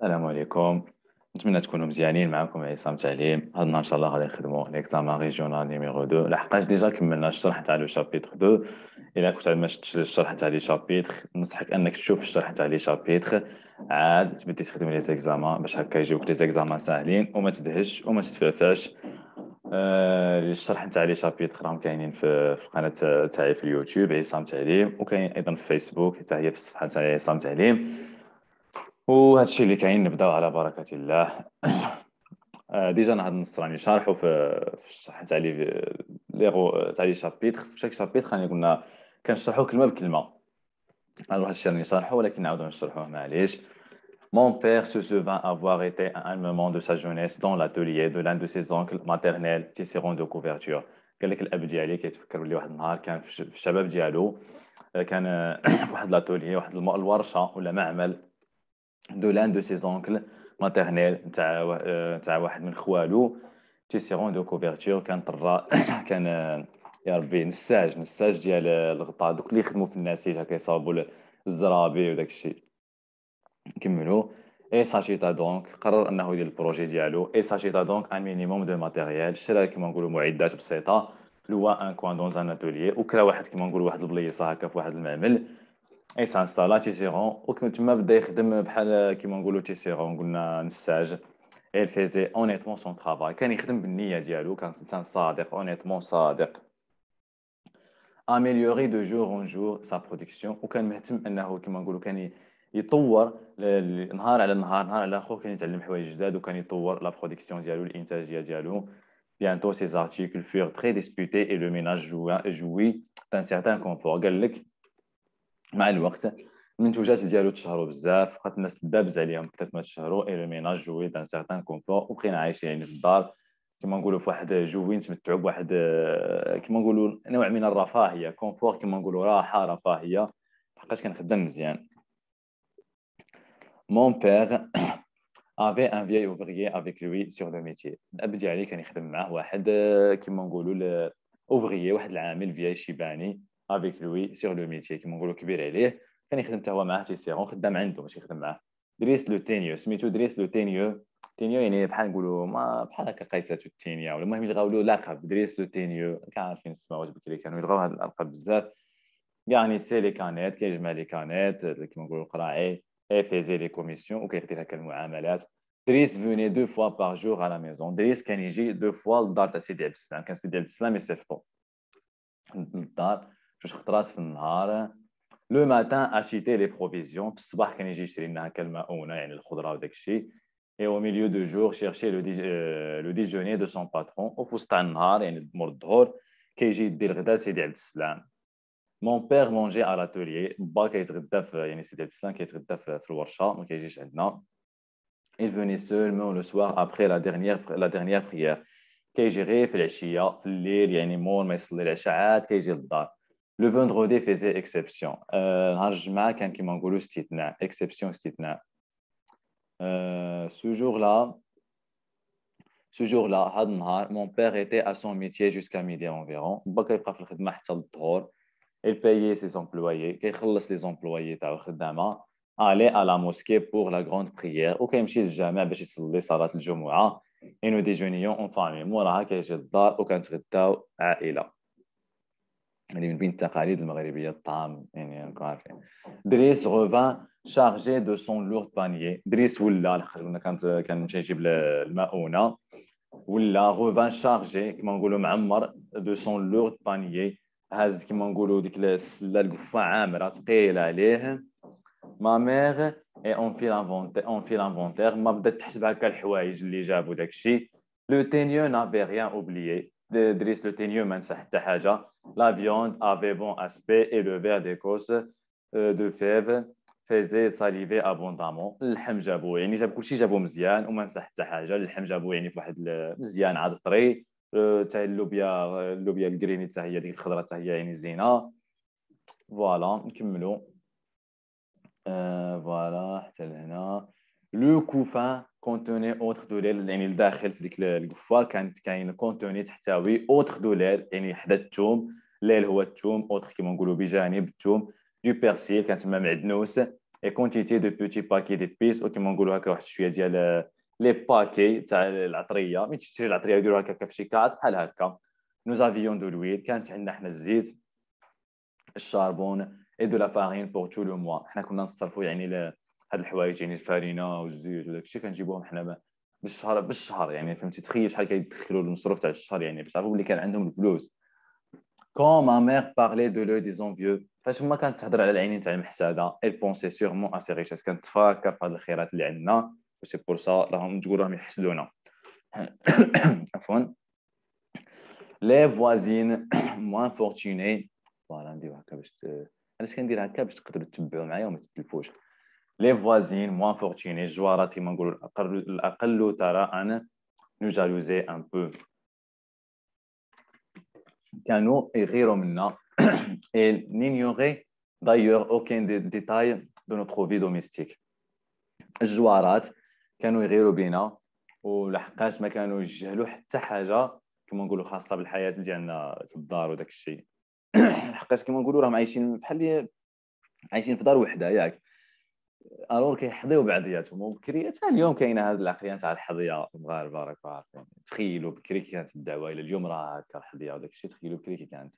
السلام عليكم. نتمنى تكونوا مزيانين. معكم عصام تعليم. هذا النهار ان شاء الله غادي نخدموا ليكزامان ريجيونال نيميرو 2، لحقاش ديجا كملنا الشرح تاع لو شابيتر 2. الا كنت ما شفتش الشرح تاع لي شابيتر، ننصحك انك تشوف الشرح تاع لي شابيتر عاد تبدي تخدم لي زيكزامان، باش هكا يجيوك لي زيكزامان ساهلين وما تدهش وما تتفعفعش. الشرح تاع لي شابيتر راهم كاينين في القناه تاعي في اليوتيوب عصام تعليم، وكاين ايضا في فيسبوك حتى هي في الصفحه تاعي عصام تعليم. وهذا الشيء اللي كاين، نبداو على بركه الله. ديجا انا هاد النص راني شارحه في الشرح تاع تاع لي شابيتر. في شاك شابيتر راني قلنا كنشرحو كلمه بكلمه. الوغ هادشي راني شارحه ولكن نعاودو نشرحوه معليش. Mon père se souvint avoir été à un moment de sa jeunesse dans l'atelier de l'un de ses oncles maternels tisserand de couverture. قال لك الاب ديالي كيتفكر بلي واحد النهار كان في في الشباب ديالو، كان في واحد لاتولي، واحد الورشه ولا معمل de l'un de ses oncles maternels تاع واحد من خوالو تيسيرون دو كوفرتور. كان طرا كان يا ربي نساج ديال الغطاء، دوك اللي يخدموا في النسيج هكا يصاوبوا الزرابي وداك الشيء. نكملوا. اي ساشيتا دونك قرر انه يدير البروجي ديالو. اي ساشيتا دونك ان مينيموم دو ماتيريال، شرا كيما نقولوا معدات بسيطه، لوا ان كوان دون ان اتوليي، وكرا واحد كيما نقولوا واحد البليصه هكا في واحد المعمل. اي سانستالا تيسيرون، وكنت تما بدا يخدم بحال كيما نقولوا تيسيرون، قلنا نساج. اي فيزي اونيتمون سون طرافاي، كان يخدم بالنيه ديالو، كان انسان صادق، اونيتمون صادق. اميليوري دو جور اون جور سا برودكسيون، وكان مهتم انه كيما نقولوا كان يطور نهار على نهار، نهار على اخر، كان يتعلم حوايج جداد وكان يطور لا برودكسيون ديالو، الانتاجيه ديالو. bientôt ces articles furent très disputés et le ménage jouit d'un certain confort. قال لك مع الوقت المنتوجات ديالو تشهروا بزاف، بقات الناس دابز عليهم حتى ما تشهروا، اي لو ميناج جوي دان سيغتان كونفور، وبقينا عايشين يعني في الدار كما نقولوا في واحد جوي، نتمتعوا بواحد كما نقولوا نوع من الرفاهيه، كونفور كما نقولوا راحه رفاهيه، لحقاش كنخدم مزيان. مون بير avait un vieil ouvrier avec lui sur le métier. الاب ديالي كان يخدم معاه واحد كما نقولوا اوفريي، واحد العامل فياي شيباني avec lui sur le métier، كما نقولوا كبير عليه، كان يخدم حتى هو معاه تيسيرون، خدام عنده ماشي يخدم معاه. دريس لو تينيو، سميتو دريس لو تينيو. تينيو يعني بحال نقولوا ما بحال هكا قيساتو التينيا، ولا المهم يلغاو له لقب دريس لو تينيو. كان عارفين السماوات بكري كانوا يلغاو هاد الالقاب بزاف. يعني سي لي كانيت، كيجمع لي كانيت كيما نقولوا القراعي، اي فيزي لي كوميسيون، وكيدير هكا المعاملات. دريس فوني دو فوا باغ جور على ميزون، دريس كان يجي دو فوا للدار تاع سيدي عبد السلام، كان سيدي عبد السلام يصيفطو للدار جوج خطرات في النهار. لو ماتان اشيتي لي بروفيزيون، في الصباح كان يجي يشري لنا هكا المؤونه يعني الخضره وداك الشيء. اي او ميليو دو جور شيرشي لو ديجوني دو سون باترون، وفي وسط النهار يعني مور الظهر كيجي يدي الغدا سيدي عبد السلام. مون بير مونجي على لاتوليي، با كيتغدى في يعني سيدي عبد السلام كيتغدى في الورشه، ما كيجيش عندنا. il venait seulement le soir après la dernière prière، كيجي غير في العشيه في الليل، يعني مور ما يصلي العشاء عاد كيجي للدار. لو فوندردي فيزي اكسبسيون، نهار الجمعه كان كيما نقولوا استثناء، اكسبسيون استثناء. سو جور لا Ce jour-là, هذا النهار mon père était à son métier jusqu'à midi environ. با كيبقى في الخدمه حتى للظهر. Il payait ses employés, كيخلص لي زومبلويي تاعو الخدامه. aller à la mosquée pour la grande prière، وكيمشي للجامع باش يصلي صلاه الجمعه. et nous déjeunions en famille، موراها كيجي للدار وكنتغداو عائله. هذه من بين التقاليد المغربيه الطعام، يعني راكم عارفين. دريس غوفان شارجي دو سون لورد بانيي، دريس ولا لحقاش قلنا كان مشى يجيب المؤونه، ولا غوفان شارجي كيما نقولوا معمر دو سون لورد بانيي، هاز كيما نقولوا ديك السله القفه عامره ثقيله عليه. ما ميغ اي اون في لانفونتير، ما بدات تحسب هكا الحوايج اللي جابوا داك الشيء. لو تينيو نافي ريان اوبليي، دريس لو تينيو ما نسى حتى حاجه. لا فيوند افي بون اسبي اي لو فير ديكوس دو فيف فيزي ساليفي ابوندامون. اللحم جابوه يعني جاب كلشي جابوه مزيان وما نسى حتى حاجه. اللحم جابوه يعني في واحد مزيان عاد طري. تاع اللوبيا الكريني حتى هي ديك الخضره حتى هي يعني زينه. فوالا نكملوا. فوالا حتى لهنا. لو كوفان كونتوني اوتر دولار، يعني الداخل في ديك القفه كانت كاين كونتوني تحتوي اوتر دولار، يعني حدا الثوم، ليل هو الثوم، اوتر كيما نقولوا بجانب الثوم، دو بيرسيل كان تما معدنوس، et quantité de petits paquets d'épices وكما نقولوا هكا واحد شويه ديال لي باكي تاع العطريه ملي تشري العطريه يديروها هكا في شي كاط بحال هكا. nous avions de l'huile كانت عندنا حنا الزيت الشاربون et de la farine pour tout le mois. حنا كنا نصرفوا يعني هاد الحوايج يعني الفارينه والزيت وداك الشيء كنجيبوهم حنا بالشهر يعني فهمتي تخيل شحال كيدخلوا المصروف تاع الشهر يعني باش تعرفوا بلي كان عندهم الفلوس. Quand ma mère parlait de l'œil des envieux فاش ما كانت تهضر على العينين تاع المحساده elle pensait sûrement à ses richesses كانت تفكر في هاد الخيرات اللي عندنا وسي بور سا راهم تقول راهم يحسدونا. عفوا. les voisines moins fortunées فوالا نديرو هكا باش علاش كندير هكا باش تقدروا تتبعوا معايا وما تتلفوش. les voisines moins fortunées الجوارات كيما نقولوا الاقل ثراء nous jalousaient un peu كانوا يغيروا منا et n'ignoraient d'ailleurs aucun détail de notre vie domestique. الجوارات كانوا يغيروا بينا ولحقاش ما كانوا يجهلوا حتى حاجه كما نقولوا خاصه بالحياه ديالنا في الدار وداك الشيء. لحقاش كما نقولوا راهم عايشين بحال عايشين في دار وحده ياك الور كيحظيو بعضياتهم. وبكري حتى اليوم كاينه هذه العقليه تاع الحظيه المغاربه راكم عارفين. تخيلوا بكري كي كانت الدعوه الى اليوم راه هكا الحظيه وداك الشيء. تخيلوا بكري كي كانت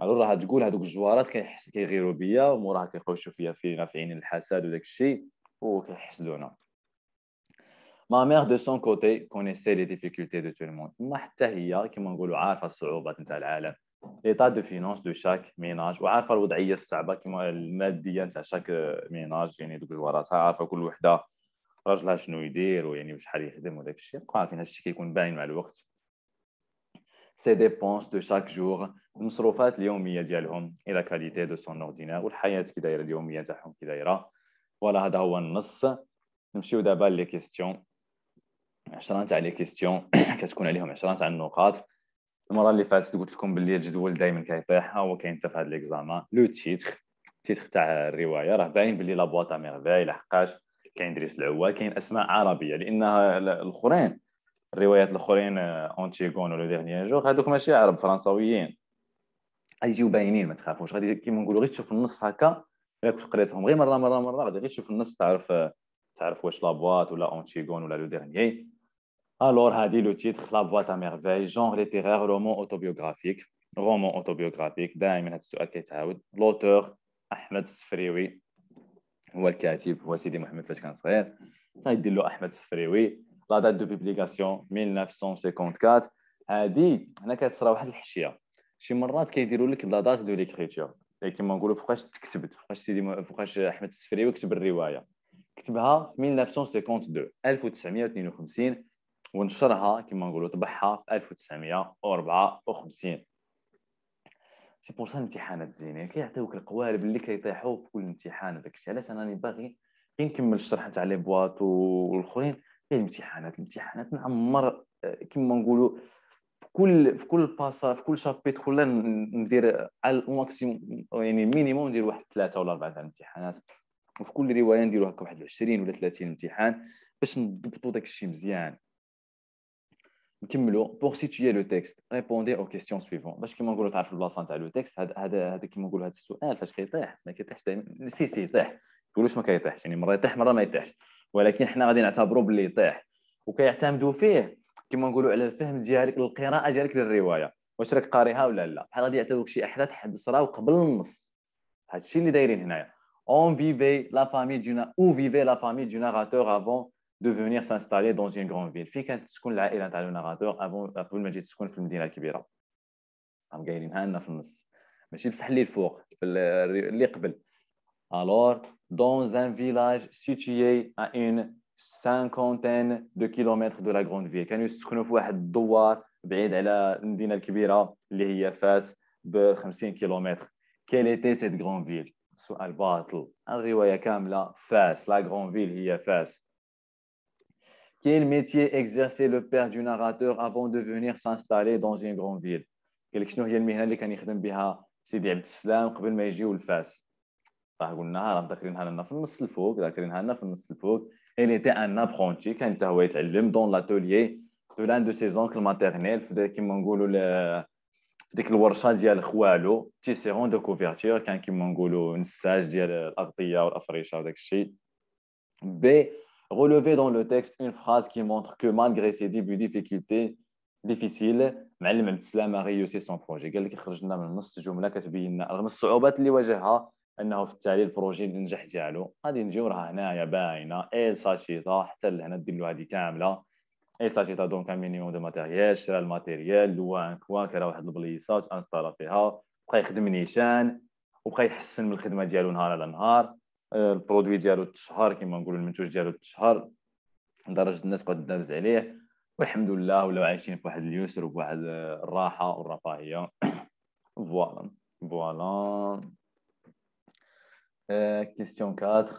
الور راه تقول هذوك الجوارات كيغيروا بيا وموراها كيخوشوا فينا في عين الحسد وداك الشيء وكيحسدونا. ما ميغ دو سون كوتي كونيسي لي ديفيكولتي دو تو الموند. ما حتى هي كما نقولوا عارفه الصعوبات نتاع العالم ليطا دو فينانس دو شاك ميناج وعارفه الوضعيه الصعبه كما الماديه نتاع شاك ميناج. يعني دوك الجوارات عارفه كل وحده راجلها شنو يدير ويعني وشحال يخدم وداك الشيء. عارفين هذا الشيء كيكون باين مع الوقت. سي ديبونس دو شاك جور المصروفات اليوميه ديالهم الى كاليتي دو سون اوردينير والحياه كي دايره اليوميه تاعهم كي دايره. ولا هذا هو النص. نمشيو دابا لي كيستيون 10 تاع لي كيستيون كتكون عليهم 10 تاع النقاط. المره اللي فاتت قلت لكم باللي الجدول دائما كيطيح. ها هو كاين حتى في هذا ليكزامان. لو تيتر تاع الروايه راه باين باللي لا بواط ميرفاي لحقاش كاين دريس العوال كاين اسماء عربيه لانها الاخرين الروايات الاخرين اونتيغون ولا ديرنيي جور هذوك ماشي عرب فرنساويين غيجيو باينين ما تخافوش. غادي كيما نقولوا غير تشوف النص هكا الا كنت قريتهم غير مره غادي غير تشوف النص تعرف واش لا بواط ولا اونتيغون ولا لو ديرنيي. Alors, هادي لو تيتر لا بواط ا ميرفاي جونغ ليتيرير رومان اوتوبيوغرافيك. رومان اوتوبيوغرافيك دائما هذا السؤال كيتعاود. لوتور احمد السفريوي هو الكاتب هو سيدي محمد فاش كان صغير غيدير له احمد السفريوي. لا دات دو بوبليكاسيون 1954. هادي هنا كتصرا واحد الحشيه شي مرات كيديروا لك لا دات دو ليكريتور كيما نقولوا فوقاش تكتبت فوقاش احمد السفريوي كتب الروايه. كتبها في 1952 1952 ونشرها كما نقولوا طبعها في 1954. سي بور سا الامتحانات زينين كيعطيوك القوالب اللي كيطيحوا في كل امتحان. داك الشيء علاش انا باغي نكمل الشرح تاع لي بواط والاخرين. غير الامتحانات نعمر كما نقولوا في كل باسا في كل شابيتر ولا ندير على الماكسيموم يعني مينيموم ندير واحد 3 ولا 4 تاع الامتحانات. وفي كل روايه نديروا هكا واحد 20 ولا 30 امتحان باش نضبطوا داك الشيء مزيان. نكملوا. pour situer le texte répondez aux questions suivantes. باش كيما نقولوا تعرف البلاصه تاع لو تكست هذا كيما نقولوا هذا السؤال فاش كيطيح ما كيطيحش دائما سي يطيح تقولوش ما كيطيحش يعني مره يطيح مره ما يطيحش ولكن حنا غادي نعتبروا باللي يطيح وكيعتمدوا فيه كيما نقولوا على الفهم ديالك القراءه ديالك للروايه واش راك قاريها ولا لا. بحال غادي يعطيوك شي احداث صراو قبل النص. هذا الشيء اللي دايرين هنايا. on vivait la famille du narrateur avant de venir s'installer dans une grande ville. في كانت تكون العائله تاع الناراتور قبل ما تجي تسكن في المدينه الكبيره. راهم قايلينها لنا في النص ماشي بصح اللي الفوق اللي قبل. alors dans un village situé à une cinquantaine de kilomètres de la grande ville. كانوا يسكنوا في واحد الدوار بعيد على المدينه الكبيره اللي هي فاس ب 50 كيلومتر. quelle était cette grande ville؟ سؤال باطل. الروايه كامله فاس لا grande ville هي فاس. Quel métier exerçait le père du narrateur avant de venir s'installer dans une grande ville؟ قال لك شنو هي المهنه اللي كان يخدم بها سيدي عبد السلام قبل ما يجيو لفاس. راه قلناها راه ذاكرينها لنا في النص الفوق. il était un apprenti كان حتى هو يتعلم dans l'atelier de l'un de ses oncles maternels كيما نقولوا في ديك الورشه ديال خوالو تيسيرون دو كوفرتور كان كيما نقولوا نساج ديال الاغطيه والافريشه وداك الشيء. B. Relever dans le texte une phrase qui montre que malgré ses débuts difficiles معلم عبد السلام a réussi son projet. قال لك خرج لنا من نص جمله كتبين لنا رغم الصعوبات اللي واجهها انه في التالي البروجي النجاح ديالو. غادي نجيو راه هنايا باينه ايل ساشيتا حتى لهنا ديروا هذه كامله. ايل ساشيتا دونك ان مينيموم دو ماتيريال، شرا الماتيريال، لوا ان كوان كرا واحد البليصه تانستالا فيها، بقى يخدم نيشان وبقى يحسن من الخدمه ديالو نهار على نهار. البرودوي ديالو تشهر كما نقولوا، المنتوج ديالو تشهر لدرجه الناس بقات تدابز عليه، والحمد لله ولاو عايشين في واحد اليسر وفي واحد الراحه والرفاهيه. فوالا فوالا. كيستيون 4.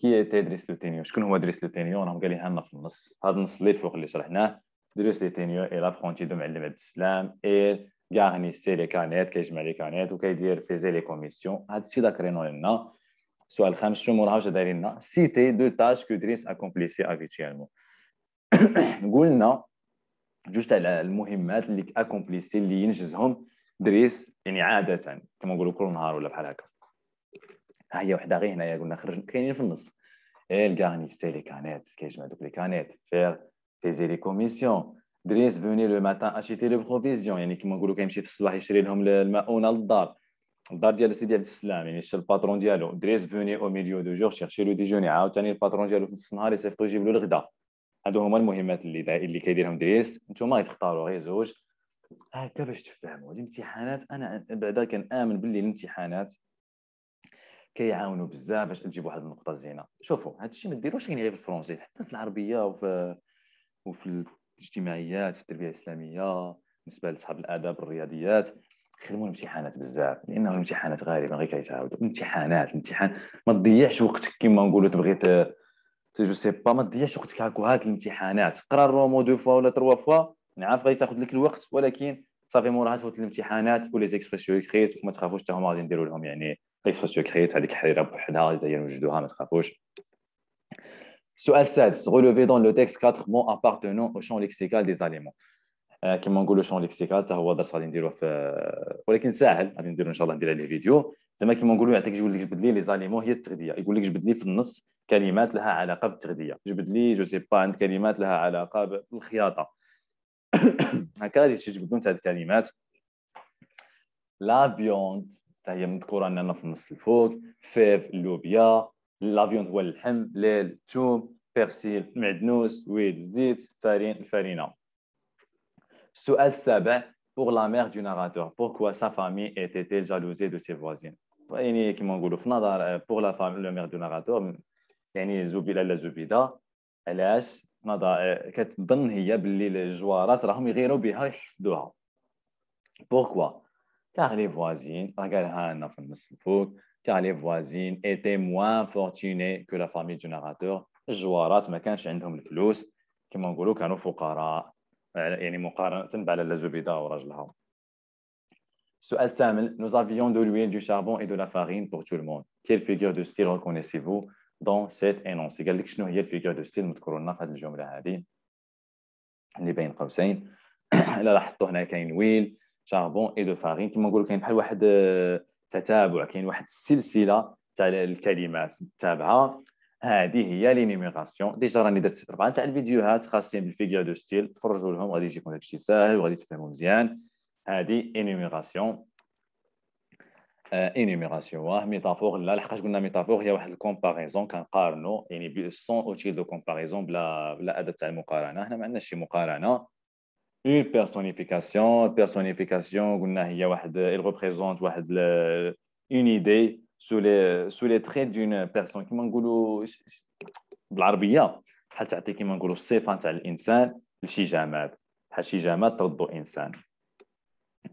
كي ايتي دريس لوتينيو؟ شكون هو دريس لوتينيو؟ راهم قالينها لنا في النص، هذا النص اللي فوق اللي شرحناه. دريس لوتينيو اي لابرونتي دو معلم عبد السلام اي غارنيسي لي كانيت، كيجمع لي كانيت وكيدير فيزي لي كوميسيون. هذا الشيء ذاكرينو لنا. السؤال الخامس شنو موراها واش دايرين لنا؟ سيتي دو تاش كو دريس اكومبليسي افيتيالمون. قلنا جوج تاع المهمات اللي اكومبليسي اللي ينجزهم دريس يعني عاده كما نقولوا كل نهار ولا بحال هكا. ها هي وحده غير هنايا قلنا خرج كاينين في النص. الغارنيسي لي كانيت، كيجمع دوك لي كانيت، فير فيزي لي كوميسيون. دريس فوني لو ماتان اشيتي لو بروفيزيون، يعني كما نقولوا كيمشي في الصباح يشري لهم المؤونه للدار، الدار ديال سيدي عبد السلام، يعني شا الباترون ديالو. دريس فوني او ميليو دو جور شيرشي لو ديجوني، عاوتاني الباترون ديالو في نص النهار يصيفطو يجيب له الغدا. هادو هما المهمات اللي كيديرهم دريس. نتوما غتختاروا غير زوج هكا باش تفهموا الامتحانات. انا بعدا كنامن باللي الامتحانات كيعاونوا بزاف باش تجيب واحد النقطه زينه. شوفوا هذا الشيء ما ديروش غير في الفرنسي، حتى في العربيه وفي الاجتماعيات، في التربيه الاسلاميه، بالنسبه لاصحاب الاداب الرياضيات خدموا الامتحانات بزاف، لانه الامتحانات غالبا غير كيتعاودوا. الامتحان ما تضيعش وقتك كما نقولوا تبغي جو سي با، ما تضيعش وقتك هاك الامتحانات. قرا الرومو دو فوا ولا تروا فوا، نعرف غادي تاخذ لك الوقت، ولكن صافي موراها تفوت الامتحانات ولي زيكسبرسيون كريت. وما تخافوش حتى هما غادي نديروا لهم يعني ليكسبرسيون كريت، هذيك حريره بوحدها غادي نوجدوها، ما تخافوش. السؤال السادس. relever dans le texte 4 mots appartenant au champ lexical des aliments. كما نقولوا شون ليكسيكال حتى هو درس غادي نديروه في، ولكن ساهل غادي نديرو ان شاء الله، ندير عليه فيديو. زعما كما نقولوا يعطيك يقول لك جبد لي لي زاليمون هي التغذيه، يقول لك جبد لي في النص كلمات لها علاقه بالتغذيه، جبد لي جو سي با عند كلمات لها علاقه بالخياطه. هكا غادي تجبدوا نتاع الكلمات. لا فيوند حتى هي مذكوره عندنا في النص الفوق. فيف اللوبيا، لا فيوند هو اللحم، ليل الثوم، بيرسيل المعدنوس، ويل الزيت، فارين الفارينه. السؤال السابع. pour la mère du narrateur pourquoi sa famille était-elle jalousée de ses voisines. يعني كما نقولوا في نظر pour la famille le mère du narrateur يعني زبيده لا زبيده، علاش كتظن هي باللي الجوارات راهم يغيروا بها يحسدوها. pourquoi car les voisines راه قالها لنا في النص الفوق car les voisines étaient moins fortunées que la famille du narrateur. الجوارات ما كانش عندهم الفلوس، كما نقولوا كانوا فقراء، يعني مقارنة بعلى زبيدة وراجلها. السؤال الثامن. Nous avions de l'huile, du charbon et de la farine pour tout le monde. Quelle figure de style reconnaissez-vous dans cet énoncé؟ قال لك شنو هي الفيغور دو ستيل مذكور لنا في هذه الجملة هذه اللي بين قوسين. الا لاحظتوا هنا كاين ويل، شاربون اي دو فارين، كما نقولوا كاين بحال واحد تتابع، كاين واحد السلسلة تاع الكلمات التابعة. هذه هي لينيميراسيون. ديجا راني درت 4 تاع الفيديوهات خاصين بالفيغور دو ستيل، تفرجوا لهم غادي يجيكم داكشي ساهل وغادي تفهموا مزيان. هذه انيميراسيون. انيميراسيون ميتافور، لا لحقاش قلنا ميتافور هي واحد الكومباريزون كنقارنوا، يعني سون اوتيل دو كومباريزون، بلا اداه تاع المقارنه. هنا ما عندناش شي مقارنه. اون بيرسونيفيكاسيون. بيرسونيفيكاسيون قلنا هي واحد il représente واحد اون ايدي sous les traits d'une personne، كما نقولوا بالعربيه بحال تعطي كما نقولوا الصفه تاع الانسان لشي جماد، بحال شي جماد تردو انسان.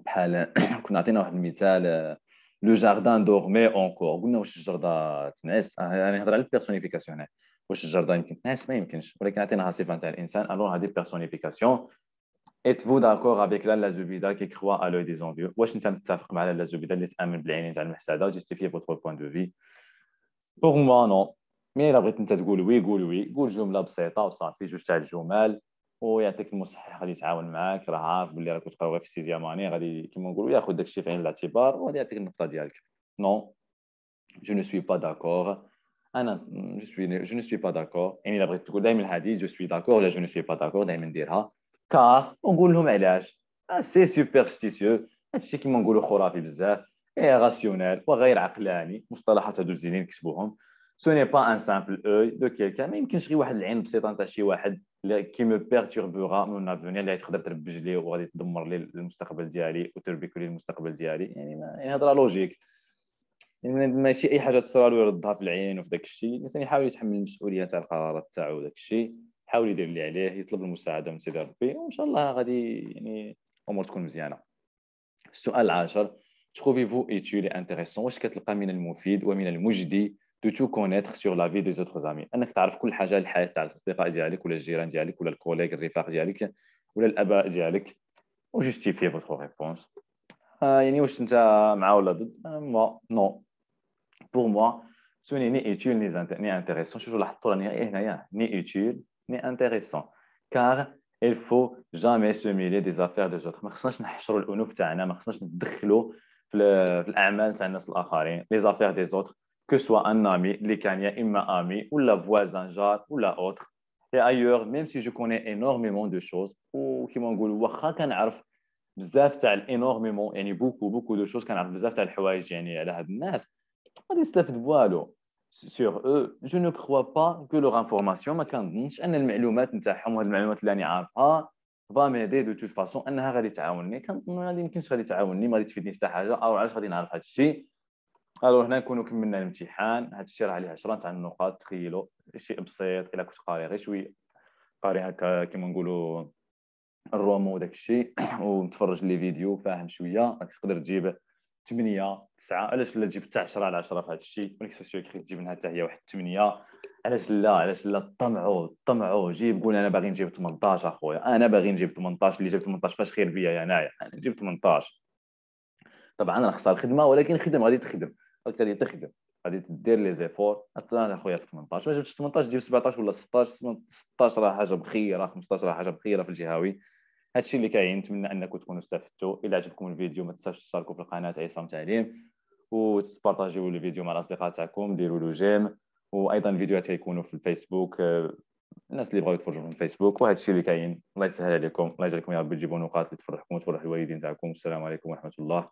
بحال كنا عطينا واحد المثال لو جاردان دورمي اونكور، قلنا واش الجرده تنعس، يعني نهضر على البيرسونيفيكاسيون هنا، واش الجرده يمكن تنعس؟ ما يمكنش، ولكن عطيناها صفه تاع الانسان، الوغ هذه بيرسونيفيكاسيون. êtes-vous d'accord avec لالا زبيده qui croit à l'œil des envieux؟ واش انت متفق مع لالا زبيده اللي تامن بالعينين تاع المحسده؟ justifiez votre point de vue. pour moi non. مي الا بغيت انت تقول وي قول وي، قول جمله بسيطه وصافي، جوج تاع الجمل ويعطيك المصحح غادي يتعاون معاك، راه عارف بلي راك تقرا غير في السيزيام اني، غادي كيما نقولوا ياخذ داك الشيء في عين الاعتبار وغادي يعطيك النقطه ديالك. نو جو نو سوي با داكور. انا جو نو سوي با داكور، يعني الا بغيت تقول دائما هذه جو سوي داكور ولا جو نو سوي با داكور دائما نديرها كار، ونقول لهم علاش. سي سوبرستيسيو، هادشي كيما نقولوا خرافي بزاف، اي راسيونيل وغير عقلاني، مصطلحات هادو زينين نكتبوهم. سو ني با ان سامبل اوي دو كيلكان، ما يمكنش غير واحد العين بسيطه نتاع شي واحد كي مو بيرتوربورا مون افونير، اللي تقدر تربج ليه وغادي تدمر لي المستقبل ديالي وتربك لي المستقبل ديالي. يعني يعني هضره لوجيك، يعني ماشي اي حاجه تصرى له يردها في العين وفي داك الشيء. الانسان يحاول يتحمل المسؤوليه تاع القرارات تاعو وداك الشيء، يحاول يدير اللي عليه، يطلب المساعده من سيدي ربي، وان شاء الله غادي يعني الامور تكون مزيانه. السؤال العاشر: trouvez-vous utile et intéressant، واش كتلقى من المفيد ومن المجدي دو تو كونيتر سور لا في دي زوتر زامي، انك تعرف كل حاجه على الحياه تاع الاصدقاء ديالك ولا الجيران ديالك ولا الكوليغ الرفاق ديالك ولا الاباء ديالك، وجوستيفي فوتر ريبونس. يعني واش انت مع ولا ضد؟ نو. Pour moi, ce n'est ni utile ni intéressant. Je ni utile ni intéressant. Car il faut jamais se mêler des affaires des autres. ما خصناش نحشروا الأنوف تاعنا، ما خصناش ندخلوا في الأعمال تاع الناس الآخرين. Les affaires des autres, que soit un ami اللي كان يا إما ami ou la voisin جار ou la autre. Et ailleurs, même si je connais énormément de choses وكيما نقولوا واخا كنعرف بزاف تاع énormément، يعني beaucoup de choses، كنعرف بزاف تاع الحوايج يعني على هاد الناس، غادي يستافد بوالو sur eux. Je ne crois pas que leur information، ما كنظنش ان المعلومات نتاعهم وهاد المعلومات اللي راني عارفها va m'aider de toute façon، انها غادي تعاونني. كنظن غادي يمكنش غادي تعاونني، ما غادي تفيدني حتى حاجه، او علاش غادي نعرف هذا الشيء. الو هنا نكونوا كملنا الامتحان. هذا الشيء راه عليه 10 تاع النقاط. تخيلوا شيء بسيط، الا كنت قاري غير شويه، قاري هكا كيما نقولوا الرومو وداك الشيء ومتفرج لي فيديو فاهم شويه، راك تقدر تجيب 8 9. علاش لا تجيب حتى 10 على 10 في هذا الشيء؟ وليك سوسيو كري تجيب منها حتى هي واحد 8. علاش لا؟ علاش لا؟ طمعوا جيب، قول انا باغي نجيب 18 اخويا، انا باغي نجيب 18. اللي جاب 18 فاش خير بيا انايا، انا نجيب 18. طبعا انا خسر الخدمه، ولكن خدم غادي تخدم، غادي تخدم، غادي دير لي زيفور. انا اخويا في 18 ما جبتش 18 جيب 17 ولا 16. 16 راه حاجه بخيره، 15 راه حاجه بخيره في الجهوي. هادشي اللي كاين. نتمنى انكم تكونوا استفدتوا. الى عجبكم الفيديو ما تنساوش تشتركوا في القناه عصام تعليم، وتبارطاجيو الفيديو مع الاصدقاء تاعكم، ديروا له جيم. وايضا الفيديوهات يكونوا في الفيسبوك، الناس اللي بغاو يتفرجوا في الفيسبوك. وهذا الشيء اللي كاين. الله يسهل عليكم، الله يجعلكم يا رب تجيبوا نقاط اللي تفرحكم وتفرح الوالدين تاعكم. السلام عليكم ورحمه الله.